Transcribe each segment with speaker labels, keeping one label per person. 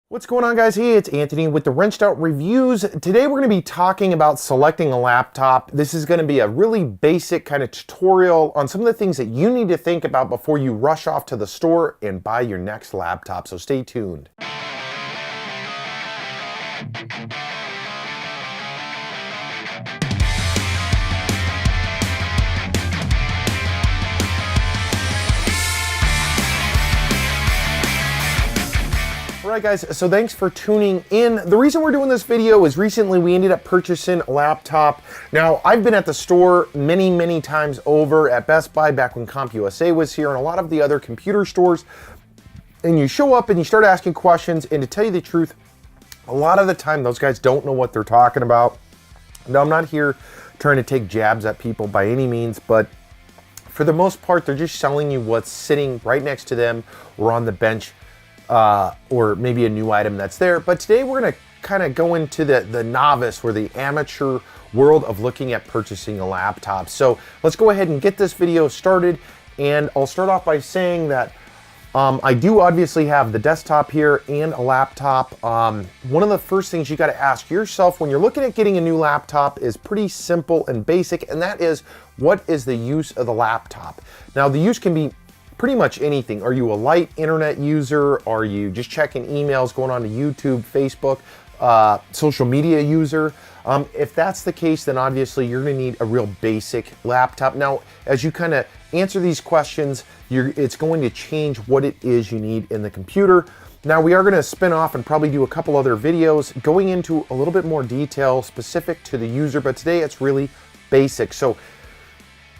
Speaker 1: What's going on, guys? Hey, it's Anthony with the Wrenched Out Reviews. Today we're going to be talking about selecting a laptop. This is going to be a really basic kind of tutorial on some of the things that you need to think about before you rush off to the store and buy your next laptop. So stay tuned. Alright guys, so thanks for tuning in. The reason we're doing this video is recently we ended up purchasing a laptop. Now, I've been at the store many times over at Best Buy back when CompUSA was here and a lot of the other computer stores. And you show up and you start asking questions, and to tell you the truth, a lot of the time those guys don't know what they're talking about. Now, I'm not here trying to take jabs at people by any means, but for the most part, they're just selling you what's sitting right next to them or on the bench. Or maybe a new item that's there. But today we're going to kind of go into the novice or the amateur world of looking at purchasing a laptop. So let's go ahead and get this video started. And I'll start off by saying that I do obviously have the desktop here and a laptop. One of the first things you got to ask yourself when you're looking at getting a new laptop is pretty simple and basic, and that is, what is the use of the laptop? Now, the use can be pretty much anything. Are you a light internet user? Are you just checking emails, going on to YouTube, Facebook, social media user? If that's the case, then obviously you're gonna need a real basic laptop. Now, as you kind of answer these questions, it's going to change what it is you need in the computer. Now, we are gonna spin off and probably do a couple other videos going into a little bit more detail specific to the user, but today it's really basic. So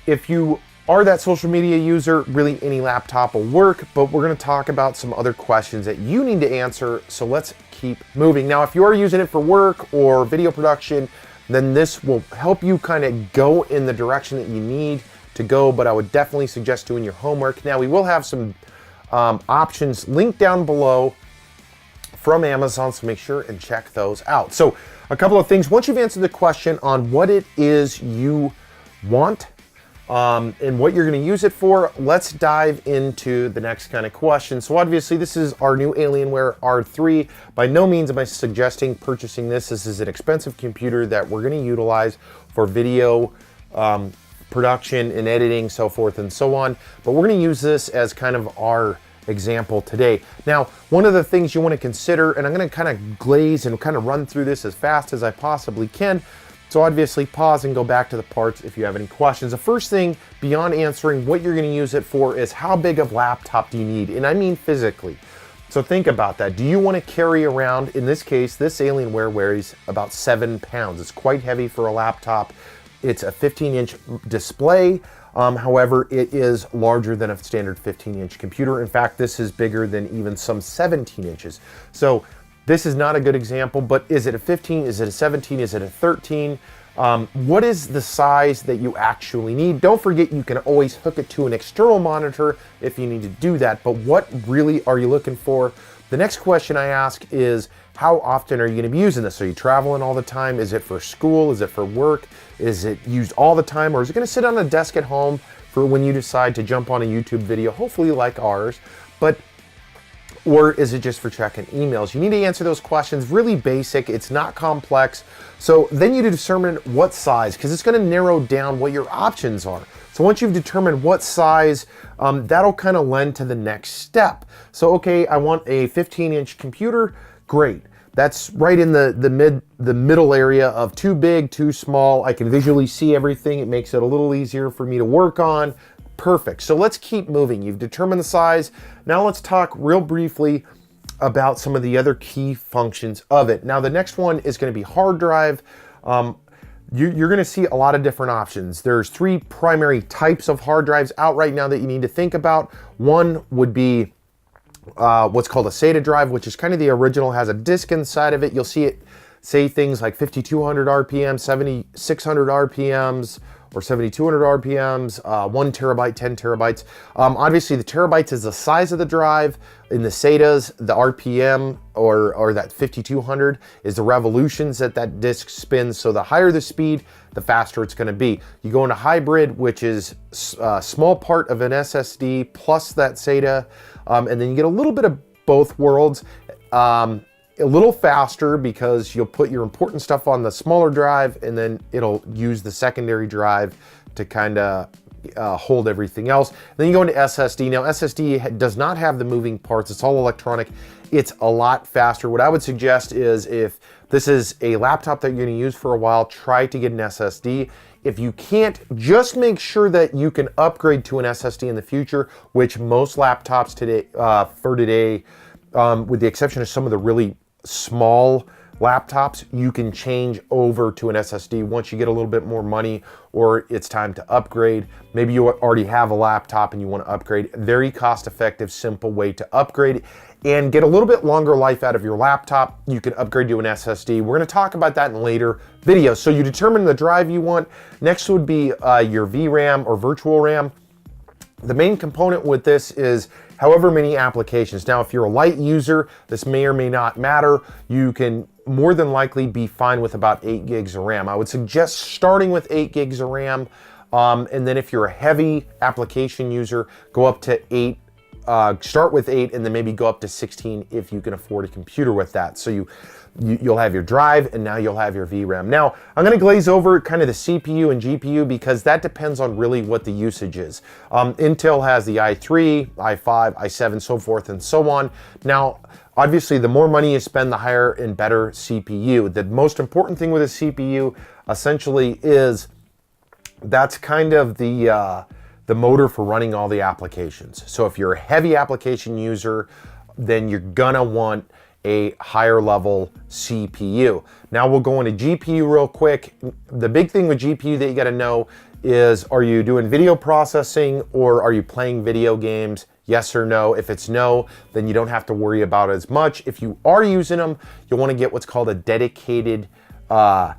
Speaker 1: if you are that social media user, really any laptop will work, but we're gonna talk about some other questions that you need to answer, so let's keep moving. Now, if you are using it for work or video production, then this will help you kind of go in the direction that you need to go, but I would definitely suggest doing your homework. Now, we will have some options linked down below from Amazon, so make sure and check those out. So a couple of things. Once you've answered the question on what it is you want, and what you're going to use it for, let's dive into the next kind of question. So obviously this is our new Alienware R3. By no means am I suggesting purchasing this. This is an expensive computer that we're going to utilize for video production and editing, so forth and so on. But we're going to use this as kind of our example today. Now, one of the things you want to consider, and I'm going to kind of glaze and kind of run through this as fast as I possibly can, so obviously pause and go back to the parts if you have any questions. The first thing, beyond answering what you're going to use it for, is how big of laptop do you need? And I mean physically. So think about that. Do you want to carry around, in this case, this Alienware weighs about 7 pounds. It's quite heavy for a laptop. It's a 15-inch display. However, it is larger than a standard 15-inch computer. In fact, this is bigger than even some 17 inches. So this is not a good example, but is it a 15? Is it a 17? Is it a 13? What is the size that you actually need? Don't forget, you can always hook it to an external monitor if you need to do that, but what really are you looking for? The next question I ask is, how often are you going to be using this? Are you traveling all the time? Is it for school? Is it for work? Is it used all the time? Or is it going to sit on a desk at home for when you decide to jump on a YouTube video, hopefully like ours? Or is it just for checking emails? You need to answer those questions. Really basic. It's not complex. So then you determine what size, because it's going to narrow down what your options are. So once you've determined what size, that'll kind of lend to the next step. So, okay, I want a 15-inch computer. Great. That's right in the middle area of too big, too small. I can visually see everything. It makes it a little easier for me to work on. Perfect. So let's keep moving. You've determined the size. Now let's talk real briefly about some of the other key functions of it. Now, the next one is going to be hard drive. You're going to see a lot of different options. There's 3 primary types of hard drives out right now that you need to think about. One would be what's called a SATA drive, which is kind of the original, has a disk inside of it. You'll see it say things like 5,200 RPM, 7,600 RPMs, or 7,200 RPMs, 1 terabyte, 10 terabytes. Obviously, the terabytes is the size of the drive. In the SATAs, the RPM, or that 5,200, is the revolutions that disk spins. So the higher the speed, the faster it's going to be. You go into hybrid, which is a small part of an SSD plus that SATA, and then you get a little bit of both worlds. a little faster because you'll put your important stuff on the smaller drive and then it'll use the secondary drive to kind of hold everything else. Then you go into SSD. Now SSD does not have the moving parts. It's all electronic. It's a lot faster. What I would suggest is if this is a laptop that you're going to use for a while, try to get an SSD. If you can't, just make sure that you can upgrade to an SSD in the future, which most laptops today, with the exception of some of the really small laptops, you can change over to an SSD once you get a little bit more money or it's time to upgrade. Maybe you already have a laptop and you want to upgrade. Very cost-effective, simple way to upgrade and get a little bit longer life out of your laptop. You can upgrade to an SSD. We're going to talk about that in later videos. So you determine the drive you want. Next would be your VRAM or virtual RAM. The main component with this is however many applications. Now, if you're a light user, this may or may not matter. You can more than likely be fine with about 8 gigs of RAM. I would suggest starting with 8 gigs of RAM. And then if you're a heavy application user, go up to 8. Start with 8 and then maybe go up to 16 if you can afford a computer with that. So you'll have your drive and now you'll have your VRAM. Now, I'm going to glaze over kind of the CPU and GPU because that depends on really what the usage is. Intel has the i3, i5, i7, so forth and so on. Now, obviously, the more money you spend, the higher and better CPU. The most important thing with a CPU essentially is that's kind of the motor for running all the applications. So if you're a heavy application user, then you're gonna want a higher level CPU. Now we'll go into GPU real quick. The big thing with GPU that you gotta know is, are you doing video processing or are you playing video games? Yes or no. If it's no, then you don't have to worry about it as much. If you are using them, you'll wanna get what's called a dedicated, not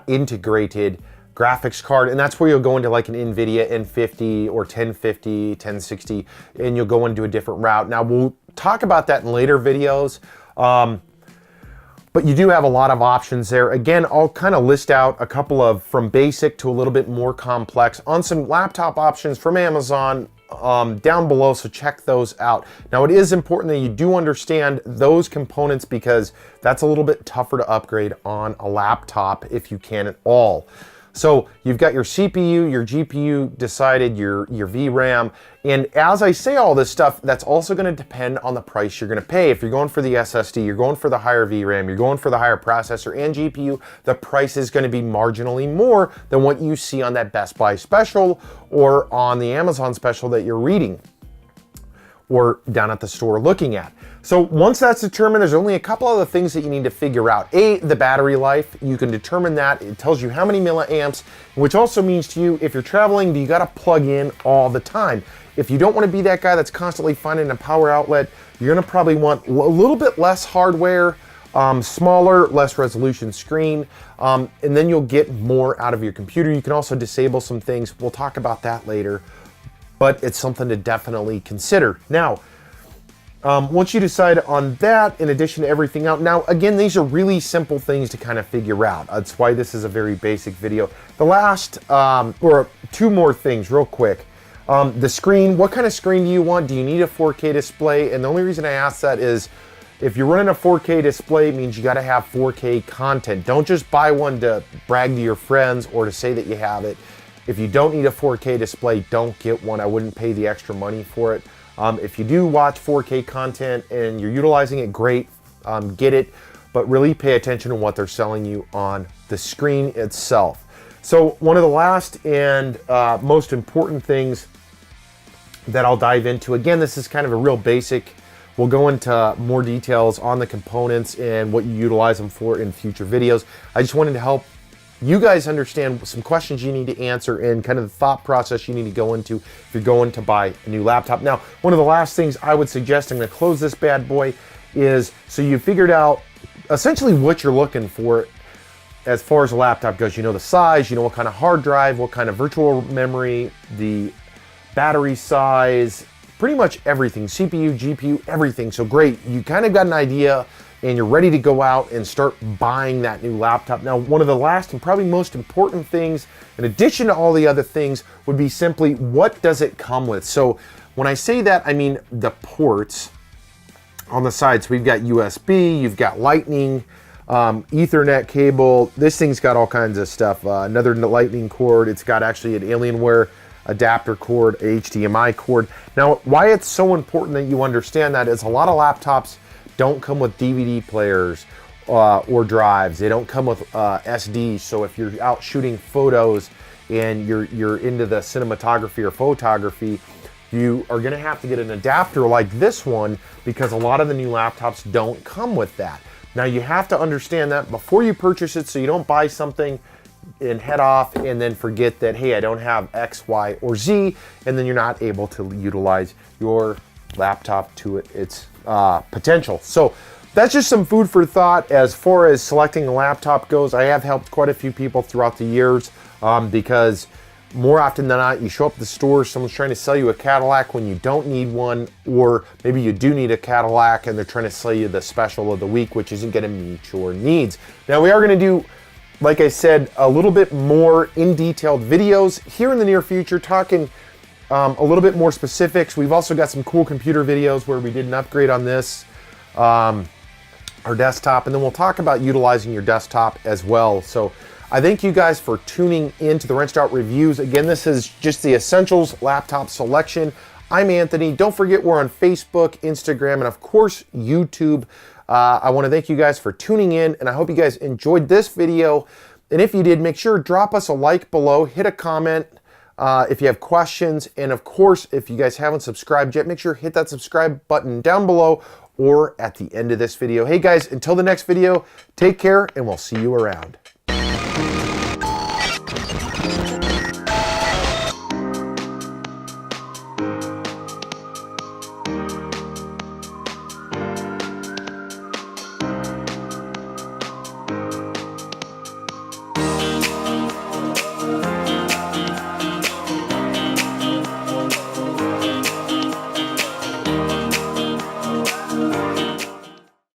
Speaker 1: integrated graphics card, and that's where you'll go into like an NVIDIA N50 or 1050, 1060, and you'll go into a different route. Now we'll talk about that in later videos, but you do have a lot of options there. Again, I'll kind of list out a couple of from basic to a little bit more complex on some laptop options from Amazon down below, so check those out. Now it is important that you do understand those components because that's a little bit tougher to upgrade on a laptop if you can at all. So you've got your CPU, your GPU decided, your VRAM, and as I say all this stuff, that's also going to depend on the price you're going to pay. If you're going for the SSD, you're going for the higher VRAM, you're going for the higher processor and GPU, the price is going to be marginally more than what you see on that Best Buy special or on the Amazon special that you're reading or down at the store looking at. So once that's determined, there's only a couple other things that you need to figure out. The battery life, you can determine that. It tells you how many milliamps, which also means to you, if you're traveling, do you gotta plug in all the time? If you don't wanna be that guy that's constantly finding a power outlet, you're gonna probably want a little bit less hardware, smaller, less resolution screen, and then you'll get more out of your computer. You can also disable some things. We'll talk about that later, but it's something to definitely consider. Now, once you decide on that, in addition to everything else, now again, these are really simple things to kind of figure out. That's why this is a very basic video. The last, or two more things real quick. The screen, what kind of screen do you want? Do you need a 4K display? And the only reason I ask that is if you're running a 4K display, it means you gotta have 4K content. Don't just buy one to brag to your friends or to say that you have it. If you don't need a 4K display, don't get one. I wouldn't pay the extra money for it. If you do watch 4K content and you're utilizing it, great, get it, but really pay attention to what they're selling you on the screen itself. So one of the last and most important things that I'll dive into, again, this is kind of a real basic, we'll go into more details on the components and what you utilize them for in future videos. I just wanted to help you guys understand some questions you need to answer and kind of the thought process you need to go into if you're going to buy a new laptop. Now, one of the last things I would suggest, I'm going to close this bad boy, is so you figured out essentially what you're looking for as far as a laptop goes. You know the size, you know what kind of hard drive, what kind of virtual memory, the battery size, pretty much everything, CPU, GPU, everything. So great, you kind of got an idea and you're ready to go out and start buying that new laptop. Now, one of the last and probably most important things, in addition to all the other things, would be simply, what does it come with? So when I say that, I mean the ports on the side. So we've got USB, you've got lightning, Ethernet cable. This thing's got all kinds of stuff. Another lightning cord. It's got actually an Alienware adapter cord, HDMI cord. Now, why it's so important that you understand that is a lot of laptops don't come with DVD players or drives. They don't come with SD. So if you're out shooting photos and you're into the cinematography or photography, you are gonna have to get an adapter like this one because a lot of the new laptops don't come with that. Now you have to understand that before you purchase it so you don't buy something and head off and then forget that, hey, I don't have X, Y, or Z, and then you're not able to utilize your laptop to its potential. So that's just some food for thought as far as selecting a laptop goes. I have helped quite a few people throughout the years because more often than not, you show up at the store, someone's trying to sell you a Cadillac when you don't need one, or maybe you do need a Cadillac and they're trying to sell you the special of the week, which isn't gonna meet your needs. Now we are gonna do, like I said, a little bit more in detailed videos here in the near future, talking a little bit more specifics. We've also got some cool computer videos where we did an upgrade on this, our desktop, and then we'll talk about utilizing your desktop as well. So I thank you guys for tuning in to the Wrenched Out Reviews. Again, this is just the Essentials laptop selection. I'm Anthony. Don't forget we're on Facebook, Instagram, and of course, YouTube. I want to thank you guys for tuning in, and I hope you guys enjoyed this video. And if you did, make sure to drop us a like below, hit a comment if you have questions, and of course, if you guys haven't subscribed yet, make sure to hit that subscribe button down below or at the end of this video. Hey guys, until the next video, take care, and we'll see you around.